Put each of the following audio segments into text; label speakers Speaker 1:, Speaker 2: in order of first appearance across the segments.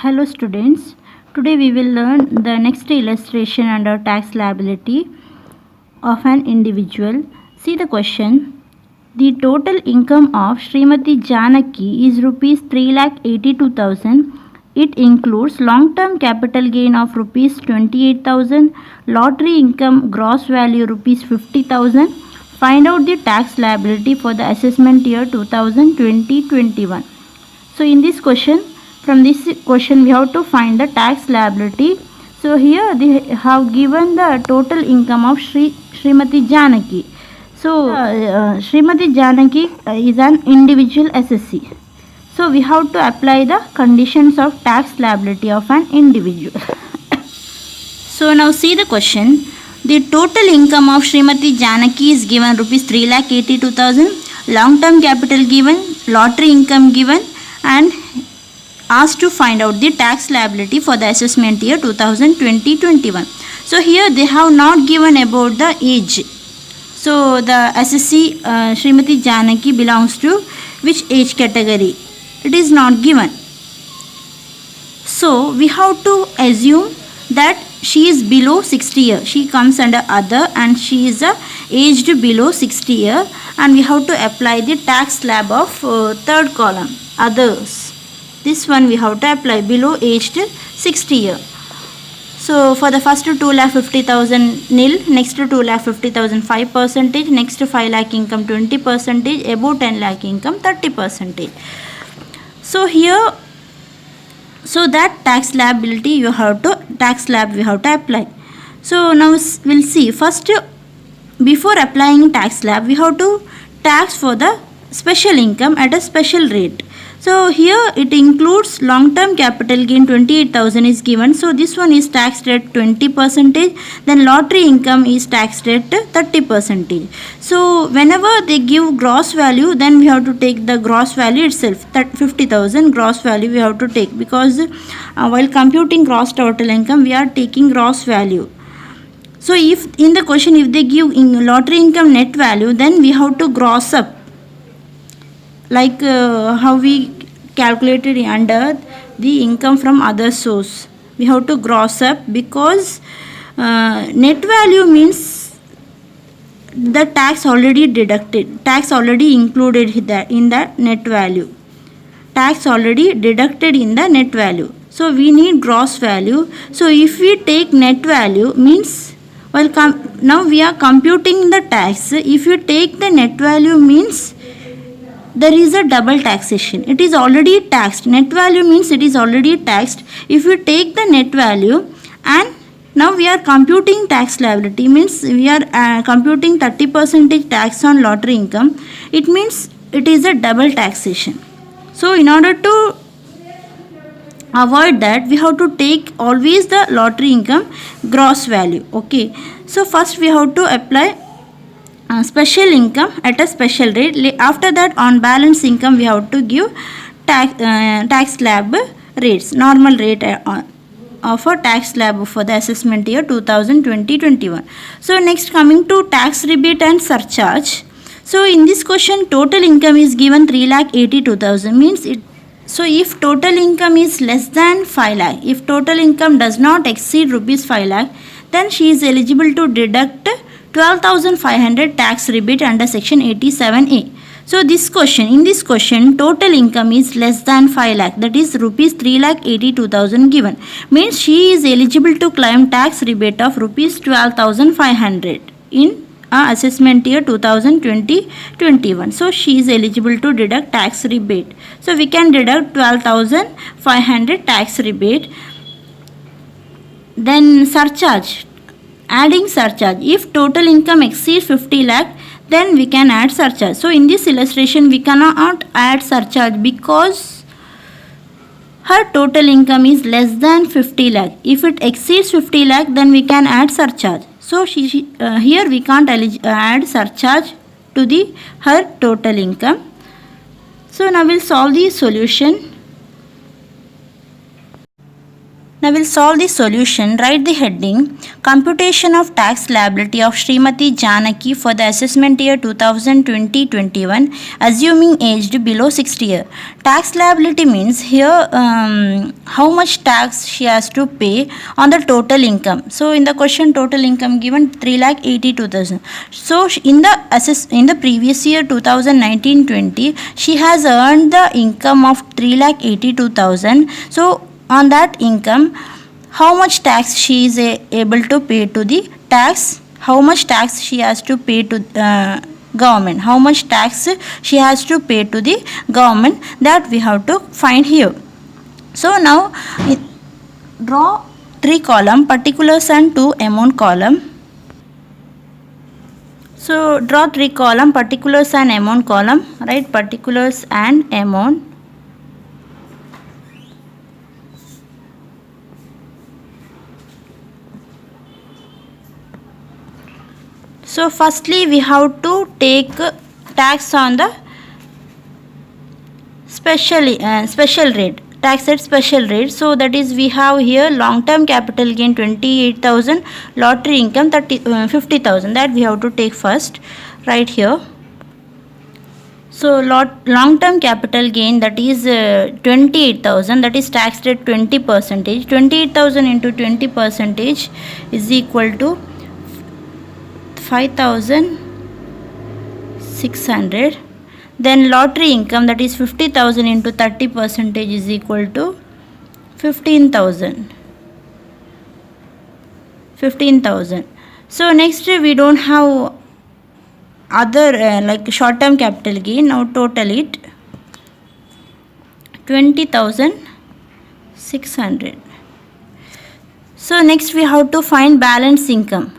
Speaker 1: Hello students, today we will learn the next illustration under tax liability of an individual. See the question. The total income of Srimati Janaki is rupees 3,82,000. It includes long-term capital gain of rupees 28,000, lottery income gross value rupees 50,000. Find out the tax liability for the assessment year 2020-21. So in this question, from this question we have to find the tax liability. So here they have given the total income of Srimati Janaki. So Srimati Janaki is an individual SSC. So we have to apply the conditions of tax liability of an individual. So now see the question. The total income of Srimati Janaki is given rupees 3,82,000. Long term capital given, lottery income given, and asked to find out the tax liability for the assessment year 2020-21. So here they have not given about the age. So the SSC Srimati Janaki belongs to which age category? It is not given. So we have to assume that she is below 60 years. She comes under other and she is aged below 60 years, and we have to apply the tax slab of third column, others. This one we have to apply below aged 60 years. So for the first 2,50,000 nil, next 2,50,000 5%, next 5 lakh income 20%, above 10 lakh income 30%. So here, so that tax liability we have to apply. So now we'll see. First, before applying tax slab, we have to tax for the special income at a special rate. So here it includes long term capital gain 28,000 is given. So this one is taxed at 20%. Then lottery income is taxed at 30%. So whenever they give gross value, then we have to take the gross value itself. That 50,000 gross value we have to take, because while computing gross total income we are taking gross value. So if in the question if they give in lottery income net value, then we have to gross up, like how we calculated under the income from other source. We have to gross up, because net value means the tax already deducted, tax already included in the net value, tax already deducted in the net value. So we need gross value. So if we take net value means, well, now we are computing the tax. If you take the net value means there is a double taxation. It is already taxed. Net value means it is already taxed. If you take the net value and now we are computing tax liability, means we are computing 30% tax on lottery income. It means it is a double taxation. So in order to avoid that, we have to take always the lottery income gross value. Okay. So first we have to apply special income at a special rate. After that, on balance income we have to give tax slab rates, normal rate of a tax slab for the assessment year 2020-21. So next, coming to tax rebate and surcharge. So in this question total income is given 3,82,000, means it. So if total income is less than 5 lakh, if total income does not exceed rupees 5 lakh, then she is eligible to deduct 12,500 tax rebate under section 87A. So this question, in this question total income is less than 5 lakh, that is rupees 3,82,000 given, means she is eligible to claim tax rebate of rupees 12,500 in assessment year 2020-21. So she is eligible to deduct tax rebate. So we can deduct 12,500 tax rebate. Then surcharge, adding surcharge. If total income exceeds 50 lakh, then we can add surcharge. So in this illustration we cannot add surcharge because her total income is less than 50 lakh. If it exceeds 50 lakh, then we can add surcharge. So here we can't add surcharge to her total income. So now we'll solve the solution. Now we'll solve the solution. Write the heading Computation of Tax Liability of Srimati Janaki for the assessment year 2020-21 assuming aged below 60 years. Tax liability means here how much tax she has to pay on the total income. So in the question total income given 3,82,000. So in the previous year 2019-20 she has earned the income of 3,82,000. So on that income how much tax she is able to pay to the tax, how much tax she has to pay to government, how much tax she has to pay to the government, that we have to find here. So now draw 3 column particulars and 2 amount column. So draw 3 column particulars and amount column, right? Particulars and amount. So firstly we have to take tax on the special rate, tax at special rate. So that is we have here long term capital gain 28,000, lottery income 50,000, that we have to take first right here. So long term capital gain, that is 28,000, that is taxed at 20%. 28,000 into 20% is equal to 5,600. Then lottery income, that is 50,000 into 30% is equal to 15,000. So next we don't have other like short term capital gain. Now total it 20,600. So next we have to find balance income.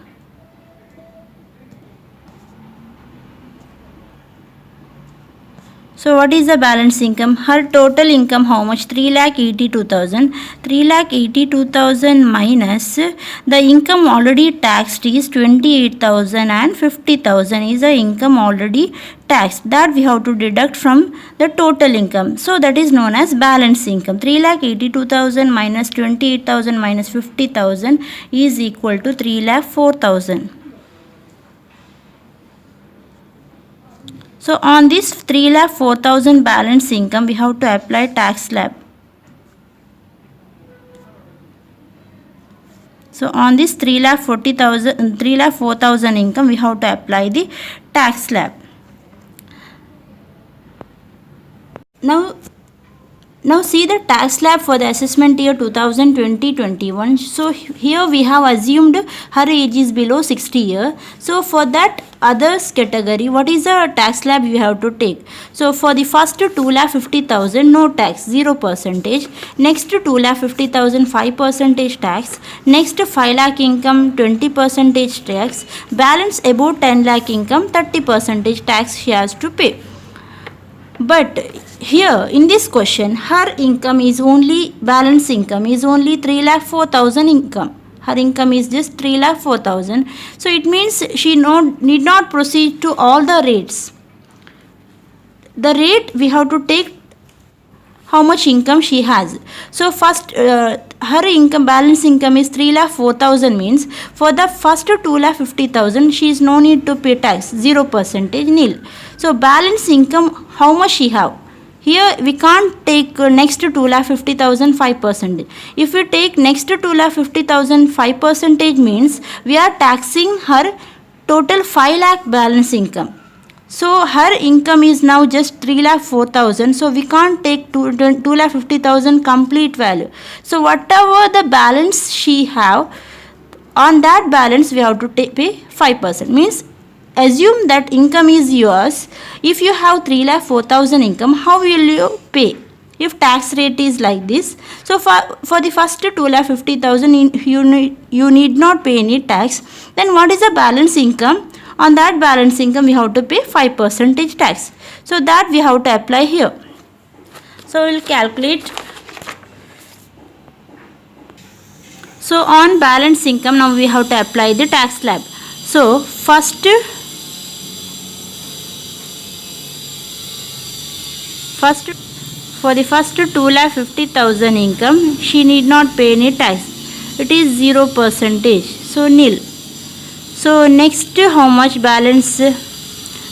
Speaker 1: So what is the balance income? Her total income how much? 3,82,000. 3,82,000 minus the income already taxed is 28,000 and 50,000 is the income already taxed, that we have to deduct from the total income. So that is known as balance income. 3,82,000 minus 28,000 minus 50,000 is equal to 3,04,000. So on this 3,04,000 balance income we have to apply tax slab. So on this 3,04,000 income we have to apply the tax slab. Now see the tax slab for the assessment year 2020-21. So here we have assumed her age is below 60 years. So for that others category, what is the tax slab you have to take? So for the first 2,50,000 no tax, 0%. Next 2,50,000 5% tax. Next 5 lakh income 20% tax. Balance above 10 lakh income 30% tax she has to pay. But here in this question her income is only, balance income is only 3,04,000 income. Her income is just 3,04,000. So it means she need not proceed to all the rates. The rate we have to take how much income she has. So first her income, balance income is 3,04,000 means for the first 2,50,000 she is no need to pay tax, 0%, nil. So balance income how much she have? Here we can't take next 2,50,000 5%. If we take next 2,50,000 5% means we are taxing her total 5 lakh balance income. So her income is now just 3,04,000. So we can't take 2,50,000 complete value. So whatever the balance she have, on that balance we have to pay 5%. Means assume that income is yours. If you have 3,04,000 income, how will you pay? If tax rate is like this, so for the first 2,50,000 you need not pay any tax. Then what is the balance income? On that balance income we have to pay 5% tax. So that we have to apply here. So we will calculate. So on balance income now we have to apply the tax slab. So first For the first 2,50,000 income, she need not pay any tax. It is 0%. So nil. So next, how much balance?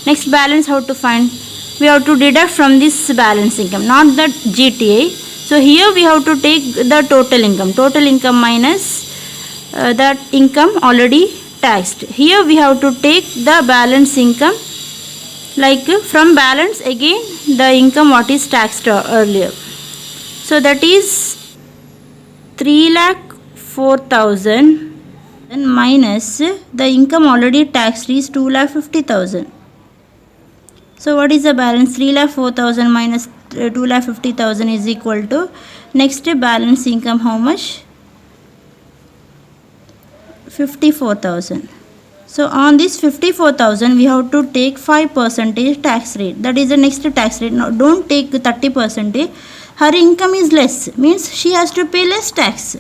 Speaker 1: Next balance how to find? We have to deduct from this balance income, not the GTA. So here we have to take the total income. Total income minus that income already taxed. Here we have to take the balance income, like from balance again the income what is taxed earlier. So that is 3,04,000 and minus the income already taxed is 2,50,000. So what is the balance? 3,04,000 minus 2,50,000 is equal to next balance income how much? 54,000. So on this 54,000 we have to take 5% tax rate. That is the next tax rate. Now don't take 30%. Her income is less, means she has to pay less tax.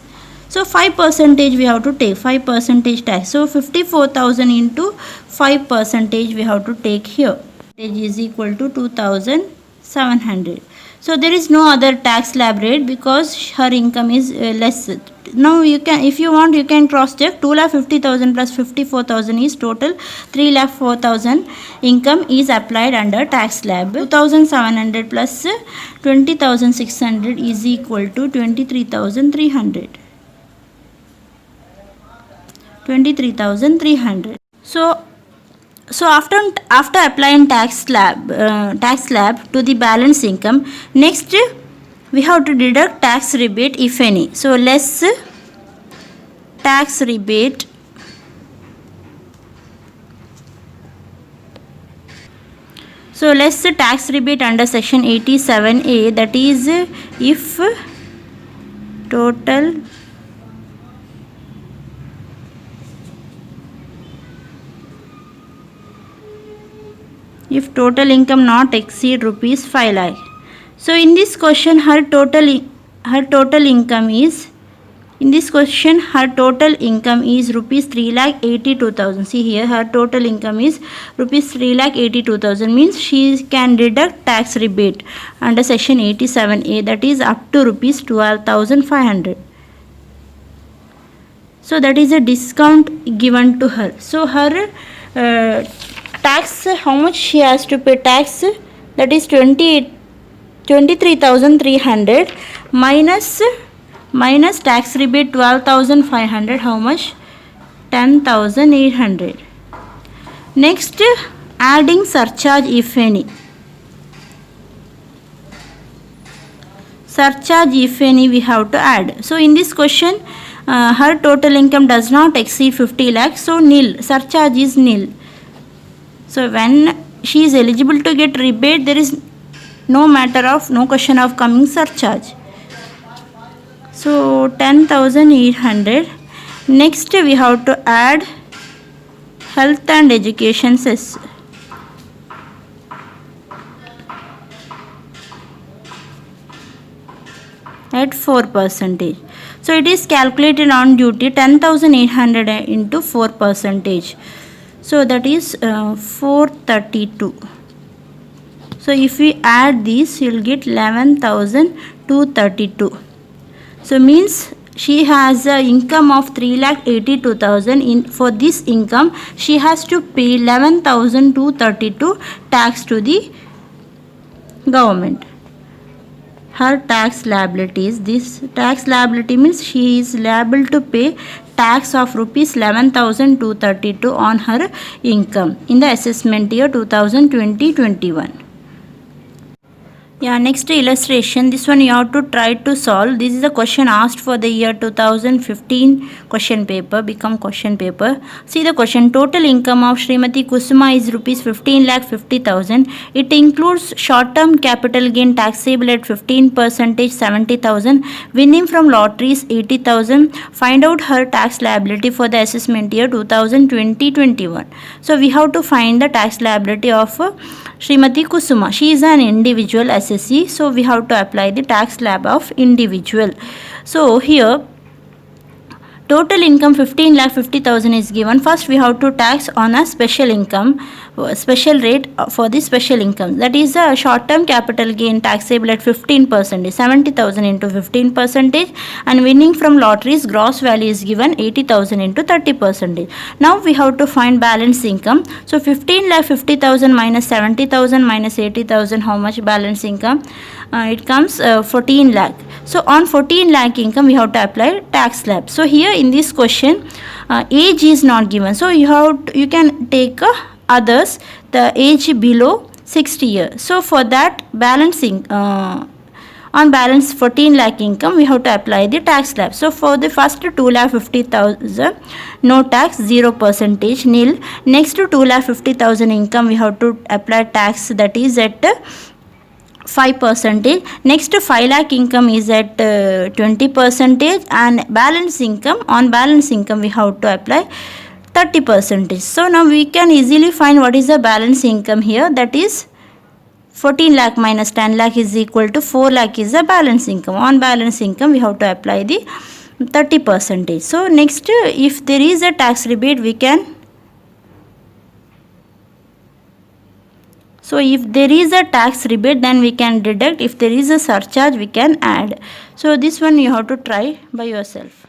Speaker 1: So 5% we have to take, 5% tax. So 54,000 into 5% we have to take here. Is equal to 2,700. So there is no other tax slab rate because her income is less. Now you can, if you want, you can cross check. 2,50,000 plus 54,000 is total 3,04,000 income is applied under tax slab. 2,700 plus 20,600 is equal to 23,300. 23,300. So after applying tax slab to the balance income, next we have to deduct tax rebate if any. So less tax rebate under section 87A, that is if total income not exceed rupees 5 lakh. So in this question her total income is rupees 3,82,000. See here, her total income is rupees 3,82,000, means she can deduct tax rebate under section 87A, that is up to rupees 12,500. So that is a discount given to her. So her tax, how much she has to pay tax? That is 23,300 minus tax rebate 12,500. How much? 10,800. Next, adding surcharge if any. We have to add. So in this question her total income does not exceed 50 lakhs, so nil. Surcharge is nil. So when she is eligible to get rebate, there is no question of coming surcharge. So 10,800. Next we have to add health and education cess. At 4%. So it is calculated on duty 10,800 into 4%. So that is 432. So if we add this, you will get 11,232. So means she has an income of 3,82,000. For this income she has to pay 11,232 tax to the government. Her tax liability is this. Tax liability means she is liable to pay tax of rupees 11,232 on her income in the assessment year 2020-21. Yeah, next illustration. This one you have to try to solve. This is a question asked for the year 2015 question paper, become question paper. See the question. Total income of Srimati Kusuma is rupees 15,50,000. It includes short-term capital gain taxable at 15%, 70,000. Winning from lotteries 80,000. Find out her tax liability for the assessment year 2020-21. So we have to find the tax liability of Srimati Kusuma. She is an individual assessee, so we have to apply the tax slab of individual. So here Total income 15,50,000 is given. First we have to tax on a special income, special rate for the special income. That is a short term capital gain taxable at 15%, 70,000 into 15%, and winning from lotteries gross value is given 80,000 into 30%. Now we have to find balance income. So 15,50,000 minus 70,000 minus 80,000, how much balance income? It comes 14 lakh. So on 14 lakh income we have to apply tax slab. So here in this question age is not given, so you can take others, the age below 60 years. So for that balancing on balance 14 lakh income we have to apply the tax slab. So for the first 2,50,000 no tax, 0% nil. Next to 2,50,000 income we have to apply tax, that is at 5%. Next to 5 lakh income is at 20%, and balance income, on balance income we have to apply 30%. So now we can easily find what is the balance income here, that is 14 lakh minus 10 lakh is equal to 4 lakh is the balance income. On balance income we have to apply the 30%. So next, if there is a tax rebate we can, so if there is a tax rebate then we can deduct, if there is a surcharge we can add. So this one you have to try by yourself.